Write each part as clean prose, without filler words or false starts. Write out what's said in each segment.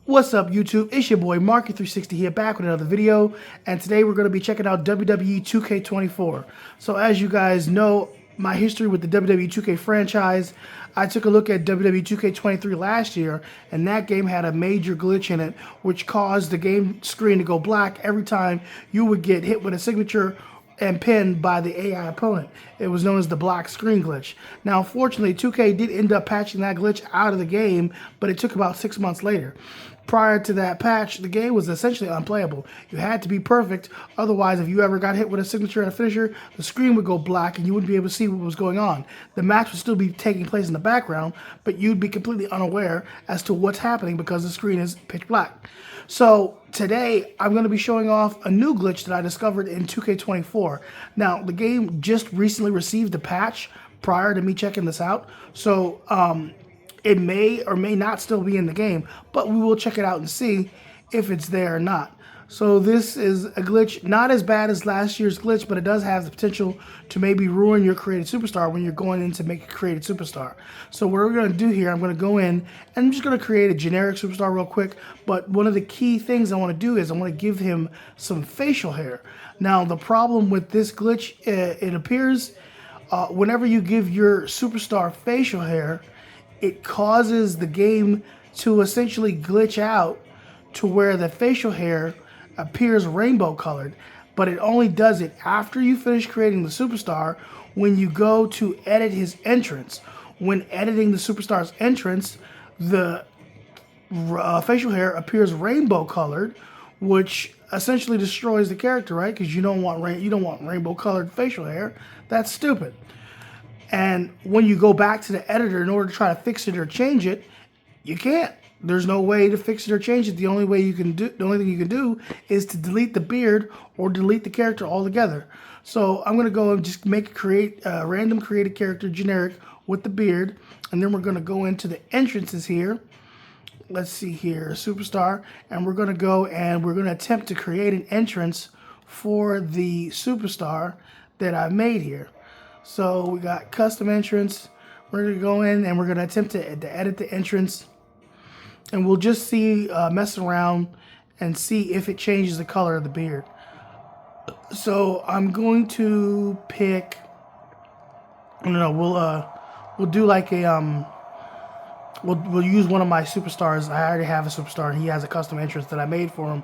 What's up, YouTube? It's your boy Marky360 here, back with another video, and today we're going to be checking out WWE 2K24. So as you guys know, my history with the WWE 2K franchise, I took a look at WWE 2K23 last year, and that game had a major glitch in it, which caused the game screen to go black every time you would get hit with a signature and pinned by the AI opponent. It was known as the black screen glitch. Now, fortunately, 2K did end up patching that glitch out of the game, but it took about 6 months later. Prior to that patch, the game was essentially unplayable. You had to be perfect, otherwise if you ever got hit with a signature and a finisher, the screen would go black and you wouldn't be able to see what was going on. The match would still be taking place in the background, but you'd be completely unaware as to what's happening because the screen is pitch black. So today, I'm going to be showing off a new glitch that I discovered in 2K24. Now, the game just recently received a patch prior to me checking this out, so it may or may not still be in the game, but we will check it out and see if it's there or not. So this is a glitch, not as bad as last year's glitch, but it does have the potential to maybe ruin your created superstar when you're going in to make a created superstar. So what we're going to do here, I'm going to go in and I'm just going to create a generic superstar real quick. But one of the key things I want to do is I want to give him some facial hair. Now the problem with this glitch, it appears whenever you give your superstar facial hair, it causes the game to essentially glitch out to where the facial hair appears rainbow colored, but it only does it after you finish creating the superstar when you go to edit his entrance. When editing the superstar's entrance, the facial hair appears rainbow colored, which essentially destroys the character, right? Because you don't want rainbow colored facial hair. That's stupid. And when you go back to the editor in order to try to fix it or change it, you can't. There's no way to fix it or change it. The only thing you can do is to delete the beard or delete the character altogether. So I'm gonna go and just create a random create a character generic with the beard, and then we're gonna go into the entrances here. Let's see here, superstar, and we're gonna go and we're gonna attempt to create an entrance for the superstar that I made here. So we got custom entrance. We're gonna go in and we're gonna attempt to edit the entrance, and we'll just see, mess around and see if it changes the color of the beard. So I'm going to pick, I don't know, we'll do like a, we'll use one of my superstars. I already have a superstar and he has a custom entrance that I made for him.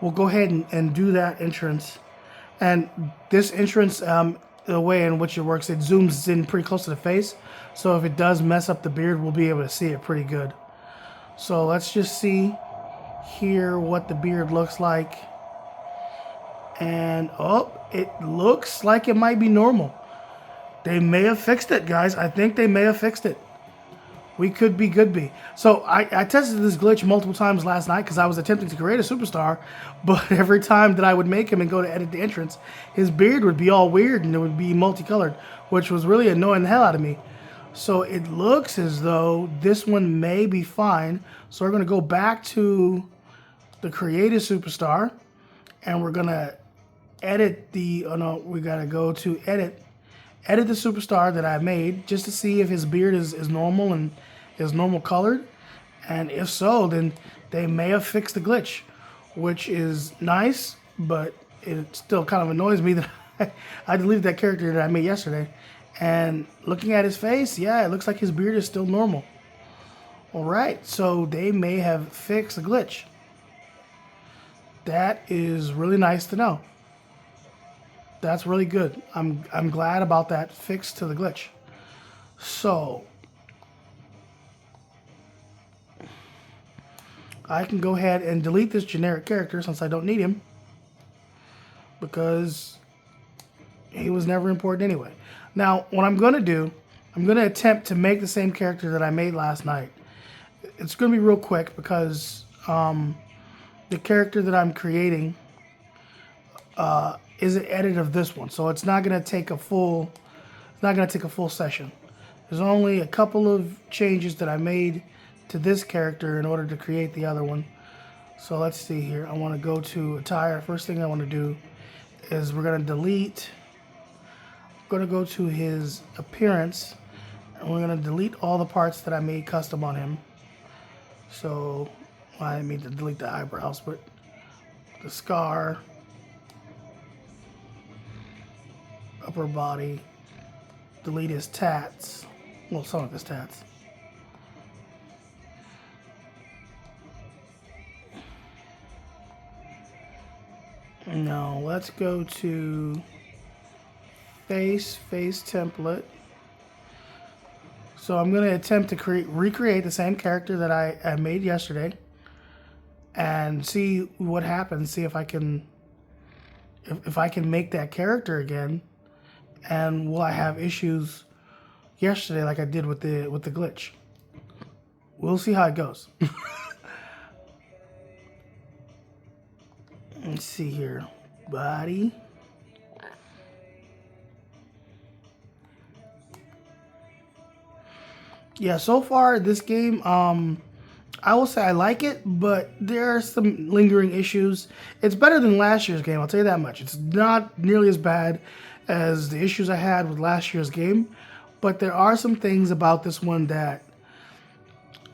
We'll go ahead and do that entrance. And this entrance, the way in which it works, it zooms in pretty close to the face. So if it does mess up the beard, we'll be able to see it pretty good. So let's just see here what the beard looks like. And oh, it looks like it might be normal. They may have fixed it, guys. I think they may have fixed it. We could be. So I tested this glitch multiple times last night because I was attempting to create a superstar, but every time that I would make him and go to edit the entrance, his beard would be all weird and it would be multicolored, which was really annoying the hell out of me. So it looks as though this one may be fine. So we're going to go back to the created superstar and we're going to edit the, oh no, we got to go to edit the superstar that I made just to see if his beard is normal and is normal colored. And if so, then they may have fixed the glitch, which is nice, but it still kind of annoys me that I deleted that character that I made yesterday. And looking at his face, yeah, it looks like his beard is still normal. All right, so they may have fixed the glitch. That is really nice to know. That's really good. I'm glad about that fix to the glitch. So I can go ahead and delete this generic character since I don't need him because he was never important anyway. Now what I'm gonna do, I'm gonna attempt to make the same character that I made last night. It's gonna be real quick because the character that I'm creating is an edit of this one, so it's not gonna take a full session. There's only a couple of changes that I made to this character in order to create the other one. So let's see here. I want to go to attire. First thing I want to do is we're gonna delete. I'm gonna go to his appearance and we're gonna delete all the parts that I made custom on him. So Well, I didn't mean to delete the eyebrows, but the scar, upper body, delete his tats. Well, some of his tats. No, let's go to face template. So I'm going to attempt to recreate the same character that I made yesterday and see what happens. See if I can make that character again, and will I have issues yesterday like I did with the glitch. We'll see how it goes. Let's see here. Body. Yeah, so far this game, I will say I like it, but there are some lingering issues. It's better than last year's game, I'll tell you that much. It's not nearly as bad as the issues I had with last year's game, but there are some things about this one that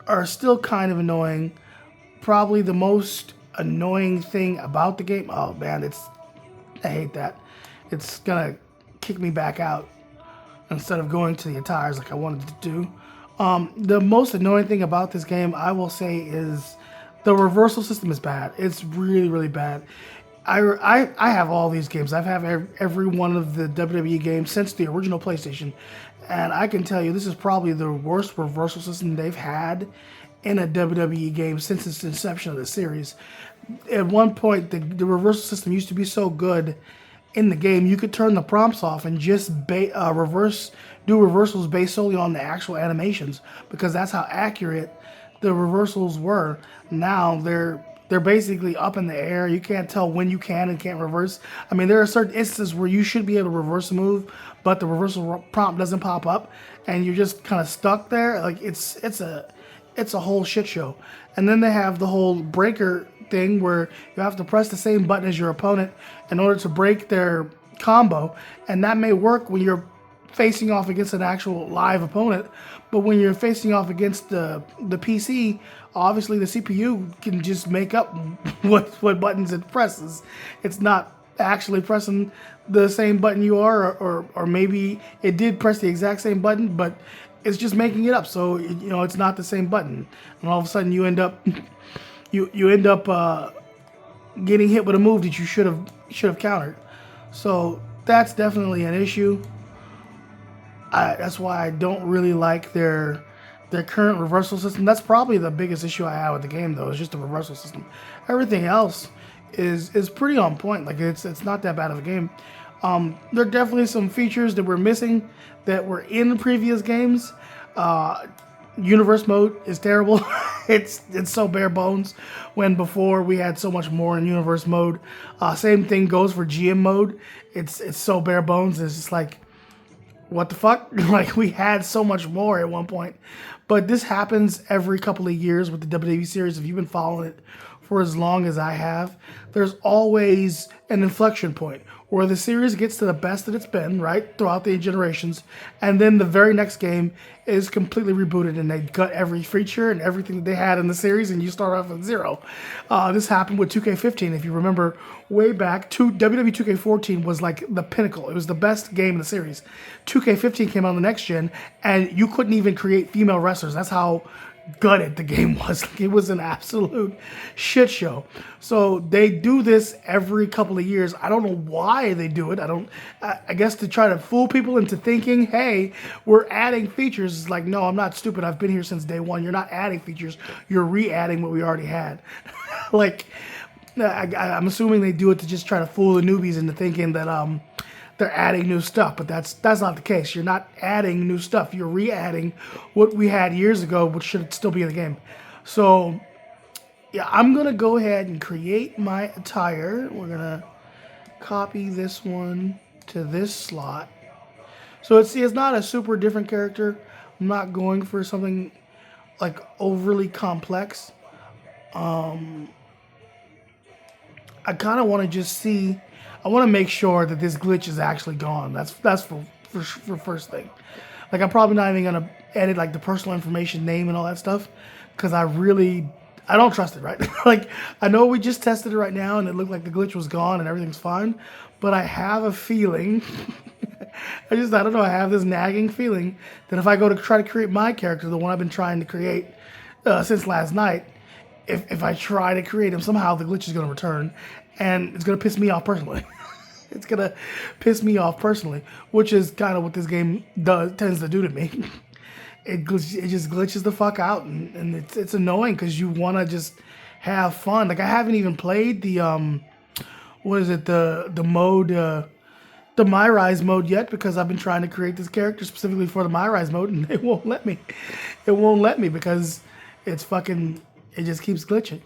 are still kind of annoying. Probably the most annoying thing about the game, oh man, I hate that. It's gonna kick me back out instead of going to the attires like I wanted to do. The most annoying thing about this game, I will say, is the reversal system is bad. It's really, really bad. I have all these games. I've had every one of the WWE games since the original PlayStation, and I can tell you this is probably the worst reversal system they've had in a WWE game since its inception of the series. At one point, the reversal system used to be so good in the game, you could turn the prompts off and just do reversals based solely on the actual animations, because that's how accurate the reversals were. Now they're basically up in the air. You can't tell when you can and can't reverse. I mean, there are certain instances where you should be able to reverse a move, but the reversal prompt doesn't pop up, and you're just kind of stuck there. Like it's a whole shit show. And then they have the whole breaker thing where you have to press the same button as your opponent in order to break their combo, and that may work when you're facing off against an actual live opponent, but when you're facing off against the PC, obviously the CPU can just make up what buttons it presses. It's not actually pressing the same button you are, or maybe it did press the exact same button, but it's just making it up, so it's not the same button, and all of a sudden you end up getting hit with a move that you should have countered. So that's definitely an issue. That's why I don't really like their current reversal system. That's probably the biggest issue I have with the game, though. Is just the reversal system. Everything else is pretty on point. Like it's not that bad of a game. There are definitely some features that we're missing that were in previous games. Universe mode is terrible. It's so bare bones, when before we had so much more in universe mode. Same thing goes for GM mode. It's so bare bones. It's just like, what the fuck? Like, we had so much more at one point. But this happens every couple of years with the WWE series. If you've been following it for as long as I have, there's always an inflection point where the series gets to the best that it's been, right, throughout the generations, and then the very next game is completely rebooted and they gut every feature and everything that they had in the series, and you start off at zero. This happened with 2K15. If you remember way back, WWE 2K14 was like the pinnacle. It was the best game in the series. 2K15 came out on the next gen, and you couldn't even create female wrestlers. That's how gutted the game was. It was an absolute shit show. So they do this every couple of years. I don't know why they do it. I guess to try to fool people into thinking, hey, we're adding features. It's like, no, I'm not stupid. I've been here since day one. You're not adding features. You're re-adding what we already had. Like, I'm assuming they do it to just try to fool the newbies into thinking that they're adding new stuff, but that's not the case. You're not adding new stuff. You're re-adding what we had years ago, which should still be in the game. So, yeah, I'm going to go ahead and create my attire. We're going to copy this one to this slot. So it's not a super different character. I'm not going for something like overly complex. I kind of want to just see. I want to make sure that this glitch is actually gone. That's for first thing. Like, I'm probably not even gonna edit like the personal information, name, and all that stuff, because I I don't trust it, right? Like, I know we just tested it right now and it looked like the glitch was gone and everything's fine, but I have a feeling, I don't know, I have this nagging feeling that if I go to try to create my character, the one I've been trying to create since last night, if I try to create him, somehow the glitch is going to return and it's going to piss me off personally. It's going to piss me off personally, which is kind of what this game tends to do to me. It just glitches the fuck out, and it's annoying because you want to just have fun. Like, I haven't even played the what is it, the mode, the My Rise mode yet, because I've been trying to create this character specifically for the My Rise mode, and it won't let me. It won't let me because it just keeps glitching.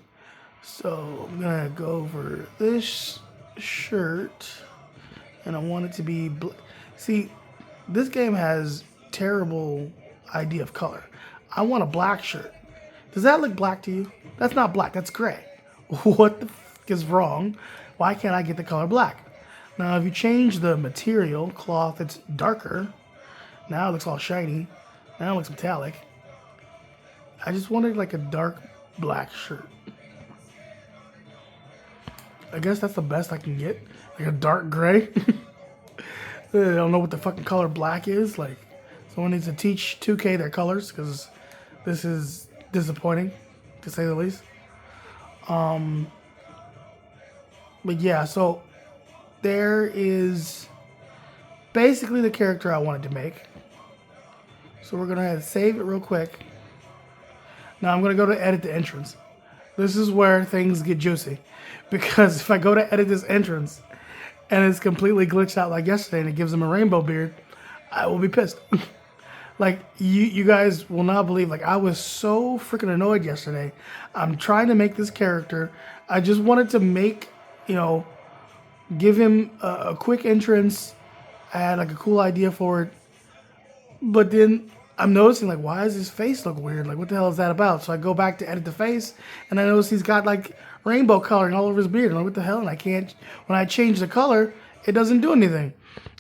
So I'm gonna go over this shirt, and I want it to be see, this game has terrible idea of color. I want a black shirt. Does that look black to you? That's not black, that's gray. What the fuck is wrong? Why can't I get the color black? Now, if you change the material, cloth, it's darker. Now it looks all shiny. Now it looks metallic. I just wanted like a dark black shirt. I guess that's the best I can get. Like a dark gray. I don't know what the fucking color black is. Like, someone needs to teach 2K their colors, because this is disappointing, to say the least. But yeah, so there is basically the character I wanted to make. So we're going to save it real quick. Now I'm going to go to edit the entrance. This is where things get juicy. Because if I go to edit this entrance and it's completely glitched out like yesterday and it gives him a rainbow beard, I will be pissed. Like, you guys will not believe, like, I was so freaking annoyed yesterday. I'm trying to make this character. I just wanted to make, give him a quick entrance. I had, like, a cool idea for it. But then I'm noticing, like, why does his face look weird? Like, what the hell is that about? So I go back to edit the face, and I notice he's got, like, rainbow coloring all over his beard. I'm like, what the hell? And I can't, when I change the color, it doesn't do anything.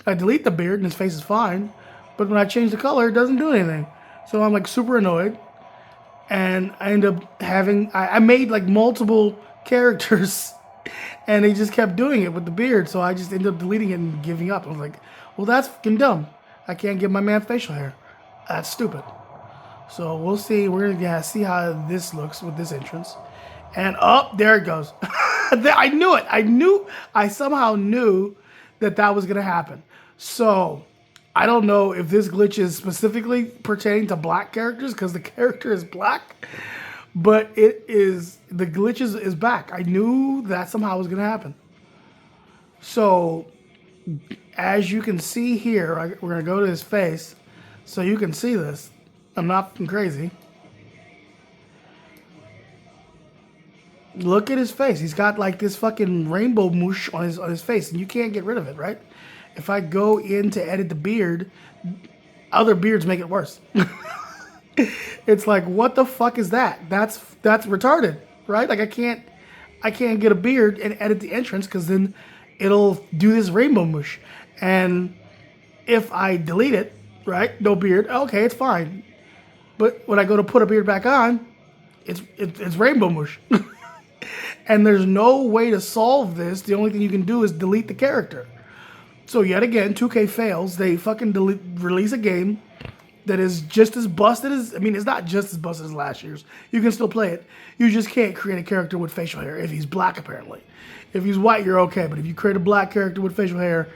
I delete the beard, and his face is fine. But when I change the color, it doesn't do anything. So I'm like super annoyed. And I end up having, I made like multiple characters and they just kept doing it with the beard. So I just ended up deleting it and giving up. I was like, well, that's fucking dumb. I can't give my man facial hair. That's stupid. So we'll see. We're going to see how this looks with this entrance. And there it goes. I knew it. I somehow knew that was going to happen. So I don't know if this glitch is specifically pertaining to black characters because the character is black, but the glitch is back. I knew that somehow was going to happen. So as you can see here, we're going to go to his face so you can see this. I'm not fucking crazy. Look at his face. He's got like this fucking rainbow moosh on his face, and you can't get rid of it, right? If I go in to edit the beard, other beards make it worse. It's like, what the fuck is that? That's retarded, right? Like, I can't get a beard and edit the entrance because then it'll do this rainbow mush. And if I delete it, right, no beard, okay, it's fine. But when I go to put a beard back on, it's rainbow mush. And there's no way to solve this. The only thing you can do is delete the character. So yet again, 2K fails. They fucking release a game that is just as busted as, it's not just as busted as last year's. You can still play it. You just can't create a character with facial hair if he's black, apparently. If he's white, you're okay. But if you create a black character with facial hair,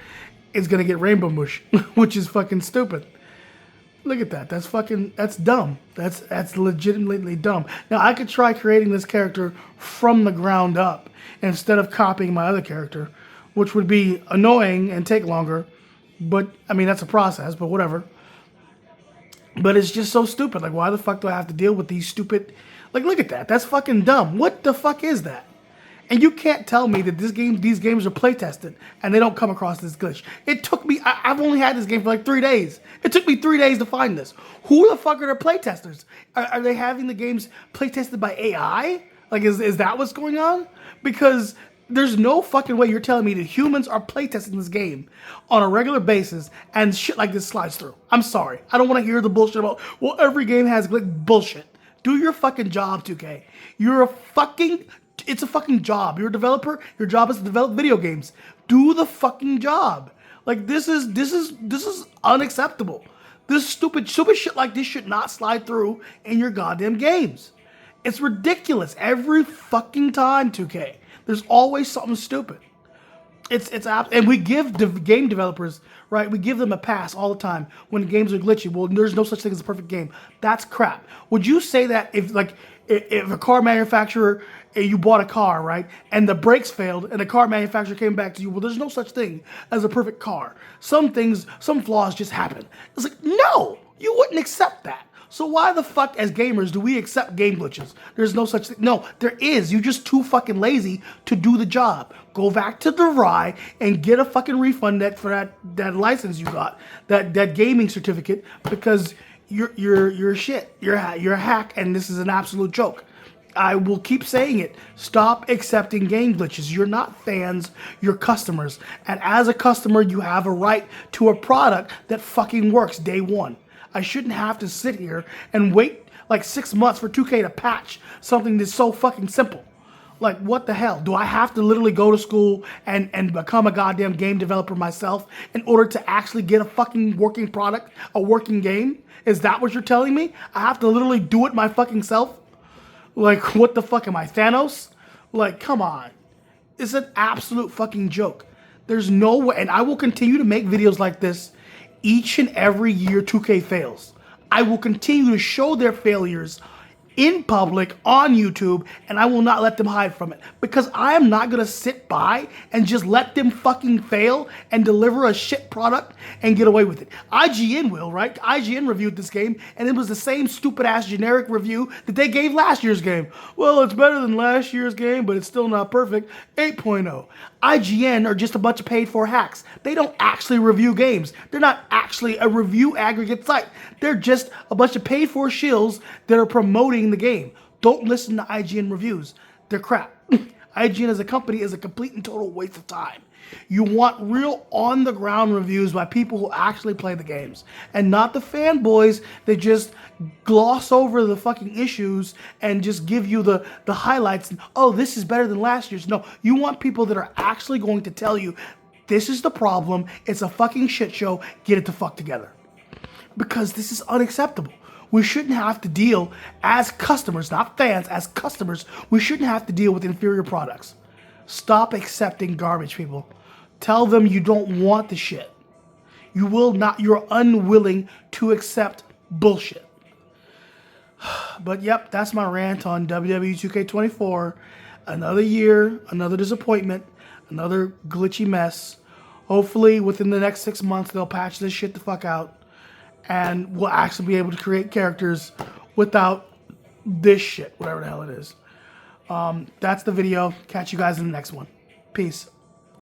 it's going to get rainbow mush, which is fucking stupid. Look at that. That's dumb. That's legitimately dumb. Now, I could try creating this character from the ground up instead of copying my other character, which would be annoying and take longer. But, that's a process, but whatever. But it's just so stupid. Like, why the fuck do I have to deal with these stupid... Like, look at that. That's fucking dumb. What the fuck is that? And you can't tell me that these games are play tested and they don't come across this glitch. It took me... I've only had this game for like 3 days. It took me 3 days to find this. Who the fuck are their play testers? Are they having the games play tested by AI? Like, is that what's going on? Because... there's no fucking way you're telling me that humans are playtesting this game on a regular basis and shit like this slides through. I'm sorry. I don't want to hear the bullshit about, well, every game has glitch. Bullshit. Do your fucking job, 2K. It's a fucking job. You're a developer. Your job is to develop video games. Do the fucking job. Like, this is unacceptable. This stupid shit like this should not slide through in your goddamn games. It's ridiculous every fucking time, 2K. There's always something stupid. And we give game developers, right? We give them a pass all the time when games are glitchy. Well, there's no such thing as a perfect game. That's crap. Would you say that if a car manufacturer, you bought a car, right, and the brakes failed, and the car manufacturer came back to you, well, there's no such thing as a perfect car. Some flaws just happen. It's like, no, you wouldn't accept that. So why the fuck, as gamers, do we accept game glitches? There's no such thing. No, there is. You're just too fucking lazy to do the job. Go back to the RAI and get a fucking refund for that license you got, that gaming certificate, because you're shit. You're a hack, and this is an absolute joke. I will keep saying it. Stop accepting game glitches. You're not fans, you're customers. And as a customer, you have a right to a product that fucking works day one. I shouldn't have to sit here and wait like 6 months for 2K to patch something that's so fucking simple. Like, what the hell? Do I have to literally go to school and become a goddamn game developer myself in order to actually get a fucking working product, a working game? Is that what you're telling me? I have to literally do it my fucking self? Like, what the fuck am I, Thanos? Like, come on. It's an absolute fucking joke. There's no way, and I will continue to make videos like this each and every year 2K fails. I will continue to show their failures in public on YouTube, and I will not let them hide from it, because I am not gonna sit by and just let them fucking fail and deliver a shit product and get away with it. IGN will, right? IGN reviewed this game, and it was the same stupid ass generic review that they gave last year's game. Well, it's better than last year's game, but it's still not perfect. 8.0. IGN are just a bunch of paid for hacks. They don't actually review games. They're not actually a review aggregate site. They're just a bunch of paid for shills that are promoting the game. Don't listen to IGN reviews. They're crap. IGN as a company is a complete and total waste of time. You want real on-the-ground reviews by people who actually play the games, and not the fanboys that just gloss over the fucking issues and just give you the highlights and, oh, this is better than last year's. No, you want people that are actually going to tell you, this is the problem, it's a fucking shit show, get it the fuck together. Because this is unacceptable. We shouldn't have to deal, as customers, not fans, as customers, we shouldn't have to deal with inferior products. Stop accepting garbage, people. Tell them you don't want the shit. You will not, you're unwilling to accept bullshit. But yep, that's my rant on WWE 2K24. Another year, another disappointment, another glitchy mess. Hopefully within the next 6 months, they'll patch this shit the fuck out, and we'll actually be able to create characters without this shit, whatever the hell it is. That's the video. Catch you guys in the next one. Peace.